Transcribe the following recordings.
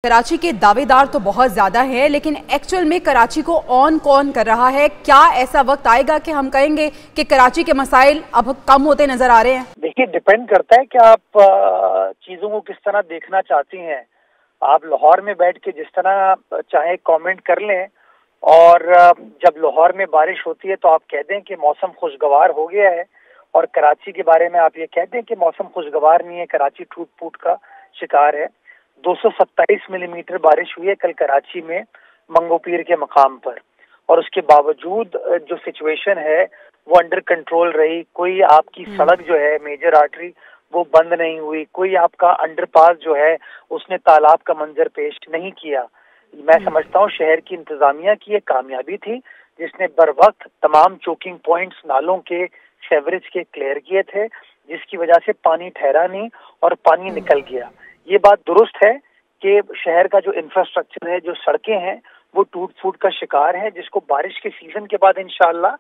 कराची के दावेदार तो बहुत ज़्यादा हैं, लेकिन एक्चुअल में कराची को ऑन कौन कर रहा है? क्या ऐसा वक्त आएगा कि हम कहेंगे कि कराची के मसाइल अब कम होते नजर आ रहे हैं? देखिए, डिपेंड करता है कि आप चीज़ों को किस तरह देखना चाहती हैं। आप लाहौर में बैठ के जिस तरह चाहे कमेंट कर लें, और जब लाहौर में बारिश होती है तो आप कह दें कि मौसम खुशगवार हो गया है, और कराची के बारे में आप ये कह दें कि मौसम खुशगवार नहीं है, कराची टूट फूट का शिकार है। 227 मिलीमीटर बारिश हुई है कल कराची में मंगोपीर के मकाम पर, और उसके बावजूद जो सिचुएशन है वो अंडर कंट्रोल रही। कोई आपकी सड़क जो है मेजर आर्टरी वो बंद नहीं हुई, कोई आपका अंडरपास जो है उसने तालाब का मंजर पेश नहीं किया। मैं समझता हूँ शहर की इंतजामिया की ये कामयाबी थी जिसने बर वक्त तमाम चोकिंग पॉइंट्स नालों के सेवरेज के क्लियर किए थे, जिसकी वजह से पानी ठहरा नहीं और पानी निकल गया। ये बात दुरुस्त है कि शहर का जो इंफ्रास्ट्रक्चर है, जो सड़कें हैं, वो टूट फूट का शिकार है, जिसको बारिश के सीजन के बाद इंशाअल्लाह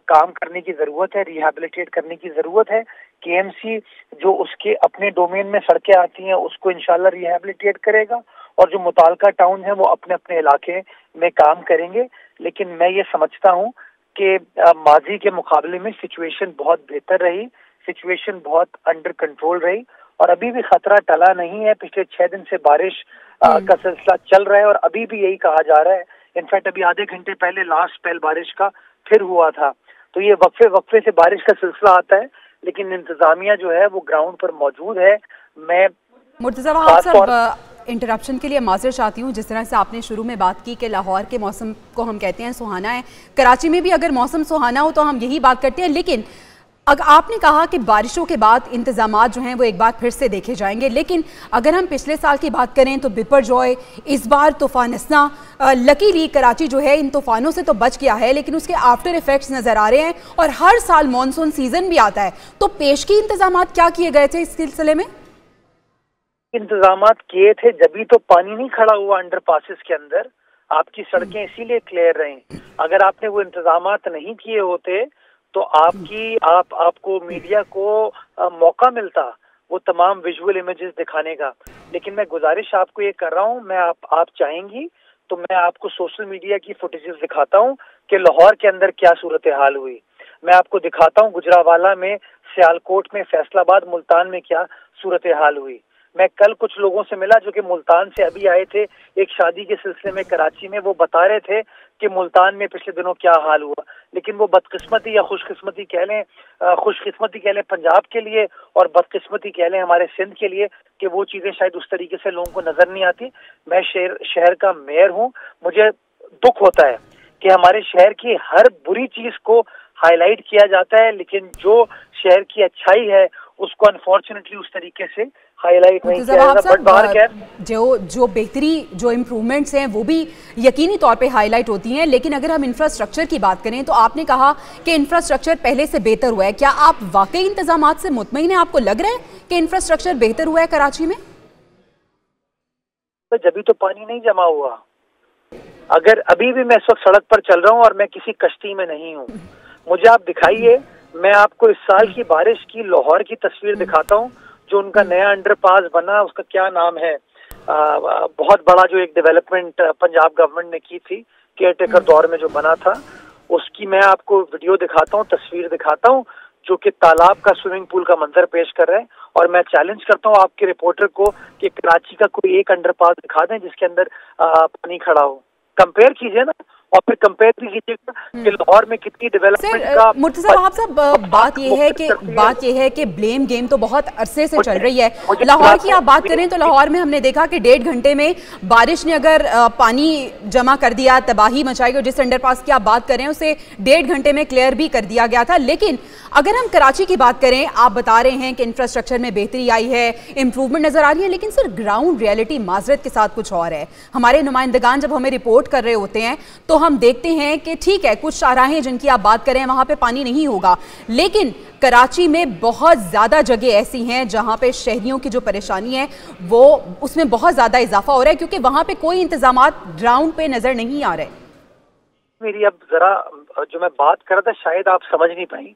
काम करने की जरूरत है, रिहैबिलिटेट करने की जरूरत है। केएमसी जो उसके अपने डोमेन में सड़कें आती हैं उसको इंशाअल्लाह रिहैबिलिटेट करेगा, और जो मुतालका टाउन है वो अपने अपने इलाके में काम करेंगे। लेकिन मैं ये समझता हूँ कि माजी के मुकाबले में सिचुएशन बहुत बेहतर रही, सिचुएशन बहुत अंडर कंट्रोल रही, और अभी भी खतरा टला नहीं है। पिछले 6 दिन से बारिश का सिलसिला चल रहा है और अभी भी यही कहा जा रहा है। इनफैक्ट अभी आधे घंटे पहले लास्ट स्पेल बारिश का फिर हुआ था। तो ये वक्फे से बारिश का सिलसिला आता है, लेकिन इंतजामिया जो है वो ग्राउंड पर मौजूद है। मैं मुर्तज़ा वहाब साहब इंटरप्शन के लिए माज़रत चाहती हूँ। जिस तरह से आपने शुरू में बात की कि लाहौर के मौसम को हम कहते हैं सुहाना है, कराची में भी अगर मौसम सुहाना हो तो हम यही बात करते हैं, लेकिन अगर आपने कहा कि बारिशों के बाद इंतजामात जो हैं वो एक बार फिर से देखे जाएंगे, लेकिन अगर हम पिछले साल की बात करें तो बिपरजॉय, इस बार तूफान असना, लकीली कराची जो है इन तूफानों से तो बच गया है, लेकिन उसके आफ्टर इफेक्ट्स नज़र आ रहे हैं, और हर साल मानसून सीजन भी आता है। तो पेशगी इंतजामात क्या किए गए थे इस सिलसिले में? इंतजामात किए थे, जब तो पानी नहीं खड़ा हुआ अंडर पासिस के अंदर, आपकी सड़कें इसीलिए क्लियर रही। अगर आपने वो इंतजामात नहीं किए होते तो आपको मीडिया को मौका मिलता वो तमाम विजुअल इमेजेस दिखाने का। लेकिन मैं गुजारिश आपको ये कर रहा हूँ, मैं आप चाहेंगी तो मैं आपको सोशल मीडिया की फुटेजेस दिखाता हूँ कि लाहौर के अंदर क्या सूरत हाल हुई। मैं आपको दिखाता हूँ गुजरावाला में, सियालकोट में, फैसलाबाद, मुल्तान में क्या सूरत हाल हुई। मैं कल कुछ लोगों से मिला जो कि मुल्तान से अभी आए थे एक शादी के सिलसिले में कराची में। वो बता रहे थे कि मुल्तान में पिछले दिनों क्या हाल हुआ। लेकिन वो बदकिस्मती या खुशकिस्मती कह लें, खुशकिस्मती कह लें पंजाब के लिए, और बदकिस्मती कह लें हमारे सिंध के लिए, कि वो चीज़ें शायद उस तरीके से लोगों को नजर नहीं आती। मैं शहर का मेयर हूँ, मुझे दुख होता है कि हमारे शहर की हर बुरी चीज को हाईलाइट किया जाता है, लेकिन जो शहर की अच्छाई है उसको अनफॉर्चुनेटली उस तरीके से हाईलाइट नहीं किया जाता। जो बेहतरी, जो इम्प्रूवमेंट्स हैं वो भी यकीनी तौर पे हाईलाइट होती हैं, लेकिन अगर हम इंफ्रास्ट्रक्चर की बात करें तो आपने कहा कि इंफ्रास्ट्रक्चर पहले से बेहतर हुआ है। क्या आप वाकई इंतजामात से मुतमईन हैं? आपको लग रहा है कि इंफ्रास्ट्रक्चर बेहतर हुआ है कराची में? तो जब तो पानी नहीं जमा हुआ। अगर अभी भी मैं इस वक्त सड़क पर चल रहा हूँ और मैं किसी कश्ती में नहीं हूँ, मुझे आप दिखाइए, मैं आपको इस साल की बारिश की लाहौर की तस्वीर दिखाता हूँ। जो उनका नया अंडरपास बना, उसका क्या नाम है, बहुत बड़ा जो एक डेवलपमेंट पंजाब गवर्नमेंट ने की थी केयर टेकर दौर में जो बना था, उसकी मैं आपको वीडियो दिखाता हूँ, तस्वीर दिखाता हूँ, जो कि तालाब का स्विमिंग पूल का मंजर पेश कर रहे हैं। और मैं चैलेंज करता हूँ आपके रिपोर्टर को कि कराची का कोई एक अंडरपास दिखा दें जिसके अंदर पानी खड़ा हो। कंपेयर कीजिए ना, और फिर कंपेयर भी कीजिएगा कि लाहौर में कितनी डेवलपमेंट का। मुर्तज़ा वहाब साहब, बात यह है कि ब्लेम गेम तो बहुत अरसे से चल रही है। लाहौर की आप बात करें तो लाहौर में हमने देखा कि 1.5 घंटे में बारिश ने अगर पानी जमा कर दिया, तबाही मचाई, और जिस अंडरपास की आप बात करें उसे 1.5 घंटे में क्लियर भी कर दिया गया था। लेकिन अगर हम कराची की बात करें, आप बता रहे हैं कि इंफ्रास्ट्रक्चर में बेहतरी आई है, इंप्रूवमेंट नजर आ रही है, लेकिन सर ग्राउंड रियलिटी माजरत के साथ कुछ और है। हमारे नुमाइंदगान जब हमें रिपोर्ट कर रहे होते हैं तो हम देखते हैं कि ठीक है, कुछ शाहराहें जिनकी आप बात करें वहां पे पानी नहीं होगा, लेकिन कराची में बहुत ज्यादा जगह ऐसी हैं जहां पे शहरियों की जो परेशानी है वो उसमें बहुत ज्यादा इजाफा हो रहा है, क्योंकि वहां पे कोई इंतजामात ग्राउंड पे नजर नहीं आ रहे। मेरी अब जरा जो मैं बात कर रहा था शायद आप समझ नहीं पाई,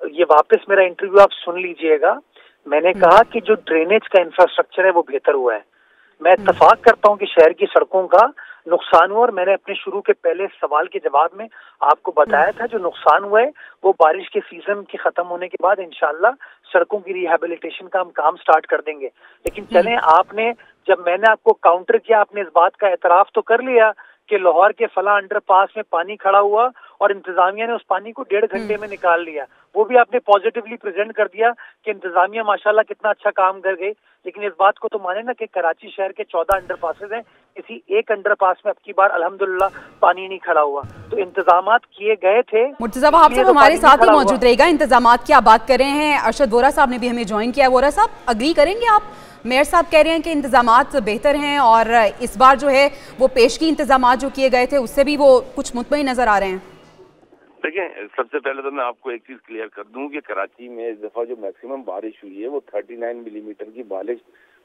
ये वापस मेरा इंटरव्यू आप सुन लीजिएगा। मैंने कहा कि जो ड्रेनेज का इंफ्रास्ट्रक्चर है वो बेहतर हुआ है, मैं इत्तेफाक करता हूँ कि शहर की सड़कों का नुकसान हुआ, और मैंने अपने शुरू के पहले सवाल के जवाब में आपको बताया था जो नुकसान हुआ है वो बारिश के सीजन के खत्म होने के बाद इंशाल्लाह सड़कों की रिहैबिलिटेशन का हम काम स्टार्ट कर देंगे। लेकिन चलें, आपने जब मैंने आपको काउंटर किया, आपने इस बात का एतराफ तो कर लिया कि लाहौर के फला अंडरपास में पानी खड़ा हुआ और इंतजामिया ने उस पानी को 1.5 घंटे में निकाल लिया। वो भी आपने पॉजिटिवली प्रेजेंट कर दिया कि इंतजामिया माशाल्लाह कितना अच्छा काम कर गई। लेकिन इस बात को तो माने ना कि कराची शहर के 14 अंडरपासेस हैं, किसी एक अंडरपास में अब की बार अल्हम्दुलिल्लाह पानी नहीं खड़ा हुआ। तो इंतजामात किए गए थे। मुर्तज़ा वहाब साहब हमारे साथ ही मौजूद रहेगा। इंतजामात की आप बात कर रहे हैं, अरशद वोरा साहब ने भी हमें ज्वाइन किया। वोरा साहब, अग्री करेंगे आप? मेयर साहब कह रहे हैं कि इंतजामात बेहतर हैं और इस बार जो है वो पेशगी इंतजामात जो किए गए थे उससे भी वो कुछ मुतमईन नजर आ रहे हैं। देखें, सबसे पहले तो मैं आपको एक चीज क्लियर कर दूं कि कराची में इस दफा जो मैक्सिमम बारिश हुई है वो 39 मिलीमीटर की बारिश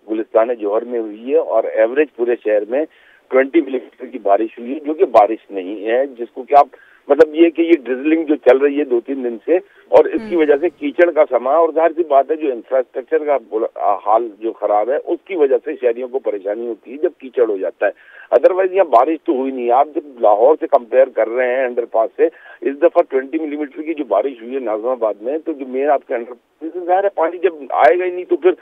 गुलिस्तान जौहर में हुई है, और एवरेज पूरे शहर में 20 मिलीमीटर की बारिश हुई है, जो कि बारिश नहीं है, जिसको कि आप मतलब ये कि ये ड्रिजलिंग जो चल रही है 2-3 दिन से, और इसकी वजह से कीचड़ का समा, और जाहिर सी बात है जो इंफ्रास्ट्रक्चर का हाल जो खराब है उसकी वजह से शहरियों को परेशानी होती है जब कीचड़ हो जाता है। अदरवाइज यहाँ बारिश तो हुई नहीं। आप जब लाहौर से कंपेयर कर रहे हैं अंडरपास से, इस दफा 20 मिलीमीटर की जो बारिश हुई है नाज़िमाबाद में, तो जो मेन आपके अंडरपास से जाहिर है पानी जब आएगा ही नहीं, तो फिर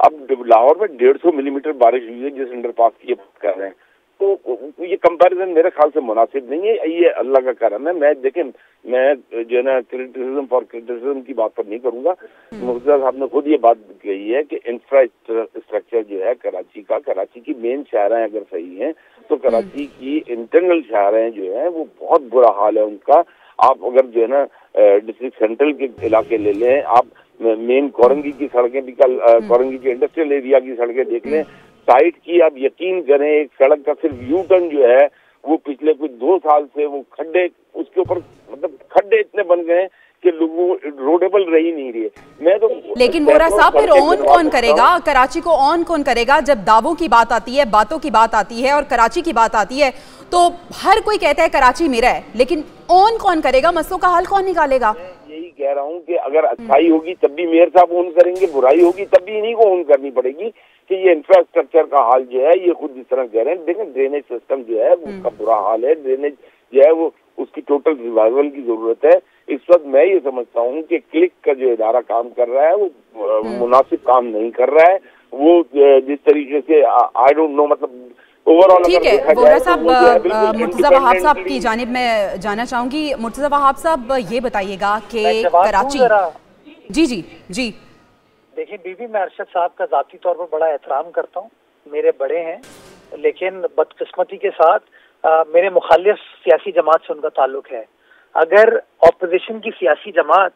अब लाहौर में 150 मिलीमीटर बारिश हुई है जिस अंडरपास की बात कर रहे हैं, तो ये कंपैरिजन मेरे ख्याल से मुनासिब नहीं है। ये अल्लाह का करम है। मैं देखें, मैं जो है ना क्रिटिसिज्म फॉर क्रिटिसिज्म की बात पर नहीं करूंगा। मुर्तज़ा साहब ने खुद ये बात कही है कि इंफ्रास्ट्रक्चर जो है कराची की मेन शाहराएं अगर सही हैं तो कराची की इंटरनल शाहराएं जो है वो बहुत बुरा हाल है उनका। आप अगर जो है ना डिस्ट्रिक्ट सेंट्रल के इलाके ले लें, आप मेन कोरंगी की सड़कें भी कल कोरंगी के इंडस्ट्रियल एरिया की सड़कें देख लें, साइड की आप यकीन करें एक सड़क का सिर्फ यू टर्न जो है वो पिछले कुछ 2 साल से वो खड्डे उसके ऊपर मतलब खड्डे इतने बन गए कि लोगों रोडेबल रही नहीं रही। मैं तो लेकिन वोरा साहब फिर ऑन कौन करेगा कराची को? ऑन कौन करेगा जब दावों की बात आती है, बातों की बात आती है और कराची की बात आती है तो हर कोई कहता है कराची मेरा है, लेकिन ऑन कौन करेगा? मसलों का हल कौन निकालेगा? यही कह रहा हूँ कि अगर अच्छाई होगी तब भी मेयर साहब ऑन करेंगे, बुराई होगी तब भी इन्हीं को ऑन करनी पड़ेगी कि ये इंफ्रास्ट्रक्चर का हाल जो है ये खुद इस तरह कह रहे हैं। देखें, ड्रेनेज सिस्टम जो है उसका बुरा हाल है, ड्रेनेज जो है वो उसकी टोटल रिवाइवल की जरूरत है। इस वक्त मैं ये समझता हूँ कि क्लिक का जो इदारा काम कर रहा है वो मुनासिब काम नहीं कर रहा है। वो जिस तरीके से आई डोंट नो मतलब ओवरऑल ठीक है वोरा साहब, मुर्तज़ा वहाब साहब की जानिब में जाना चाहूंगी। मुर्तज़ा वहाब साहब ये बताइएगा कि कराची जी देखिए बीबी, मैं अरशद साहब का ज़ाती तौर पर बड़ा एहतराम करता हूँ, मेरे बड़े हैं, लेकिन बदकिस्मती के साथ मेरे मुखालिफ सियासी जमात से उनका ताल्लुक है। अगर ऑपोजिशन की सियासी जमात